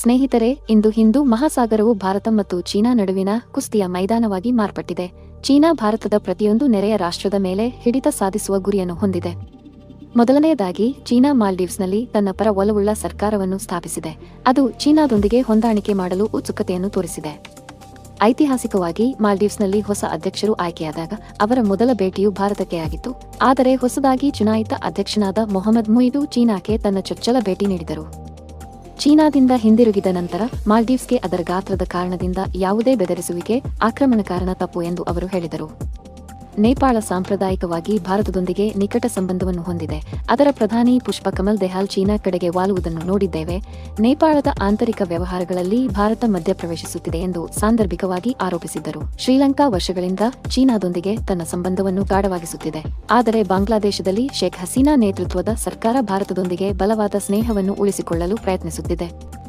ಸ್ನೇಹಿತರೆ, ಇಂದು ಹಿಂದೂ ಮಹಾಸಾಗರವು ಭಾರತ ಮತ್ತು ಚೀನಾ ನಡುವಿನ ಕುಸ್ತಿಯ ಮೈದಾನವಾಗಿ ಮಾರ್ಪಟ್ಟಿದೆ. ಚೀನಾ ಭಾರತದ ಪ್ರತಿಯೊಂದು ನೆರೆಯ ರಾಷ್ಟ್ರದ ಮೇಲೆ ಹಿಡಿತ ಸಾಧಿಸುವ ಗುರಿಯನ್ನು ಹೊಂದಿದೆ. ಮೊದಲನೆಯದಾಗಿ, ಚೀನಾ ಮಾಲ್ಡೀವ್ಸ್ನಲ್ಲಿ ತನ್ನ ಪರ ಒಲವುಳ್ಳ ಸರ್ಕಾರವನ್ನು ಸ್ಥಾಪಿಸಿದೆ. ಅದು ಚೀನಾದೊಂದಿಗೆ ಹೊಂದಾಣಿಕೆ ಮಾಡಲು ಉತ್ಸುಕತೆಯನ್ನು ತೋರಿಸಿದೆ. ಐತಿಹಾಸಿಕವಾಗಿ, ಮಾಲ್ಡೀವ್ಸ್ನಲ್ಲಿ ಹೊಸ ಅಧ್ಯಕ್ಷರು ಆಯ್ಕೆಯಾದಾಗ ಅವರ ಮೊದಲ ಭೇಟಿಯು ಭಾರತಕ್ಕೆ ಆಗಿತ್ತು. ಆದರೆ ಹೊಸದಾಗಿ ಚುನಾಯಿತ ಅಧ್ಯಕ್ಷನಾದ ಮೊಹಮ್ಮದ್ ಮುಯಿದು ಚೀನಾಕ್ಕೆ ತನ್ನ ಚೊಚ್ಚಲ ಭೇಟಿ ನೀಡಿದರು. ಚೀನಾದಿಂದ ಹಿಂದಿರುಗಿದ ನಂತರ ಮಾಲ್ಡೀವ್ಸ್ಗೆ ಅದರ ಗಾತ್ರದ ಕಾರಣದಿಂದ ಯಾವುದೇ ಬೆದರಿಸುವಿಕೆ, ಆಕ್ರಮಣಕಾರನ ತಪ್ಪು ಎಂದು ಅವರು ಹೇಳಿದರು. ನೇಪಾಳ ಸಾಂಪ್ರದಾಯಿಕವಾಗಿ ಭಾರತದೊಂದಿಗೆ ನಿಕಟ ಸಂಬಂಧವನ್ನು ಹೊಂದಿದೆ. ಅದರ ಪ್ರಧಾನಿ ಪುಷ್ಪ ಕಮಲ್ ದೆಹಾಲ್ ಚೀನಾ ಕಡೆಗೆ ವಾಲುವುದನ್ನು ನೋಡಿದ್ದೇವೆ. ನೇಪಾಳದ ಆಂತರಿಕ ವ್ಯವಹಾರಗಳಲ್ಲಿ ಭಾರತ ಮಧ್ಯಪ್ರವೇಶಿಸುತ್ತಿದೆ ಎಂದು ಸಾಂದರ್ಭಿಕವಾಗಿ ಆರೋಪಿಸಿದ್ದರು. ಶ್ರೀಲಂಕಾ ವರ್ಷಗಳಿಂದ ಚೀನಾದೊಂದಿಗೆ ತನ್ನ ಸಂಬಂಧವನ್ನು ಗಾಢವಾಗಿಸುತ್ತಿದೆ. ಆದರೆ ಬಾಂಗ್ಲಾದೇಶದಲ್ಲಿ ಶೇಖ್ ಹಸೀನಾ ನೇತೃತ್ವದ ಸರ್ಕಾರ ಭಾರತದೊಂದಿಗೆ ಬಲವಾದ ಸ್ನೇಹವನ್ನು ಉಳಿಸಿಕೊಳ್ಳಲು ಪ್ರಯತ್ನಿಸುತ್ತಿದೆ.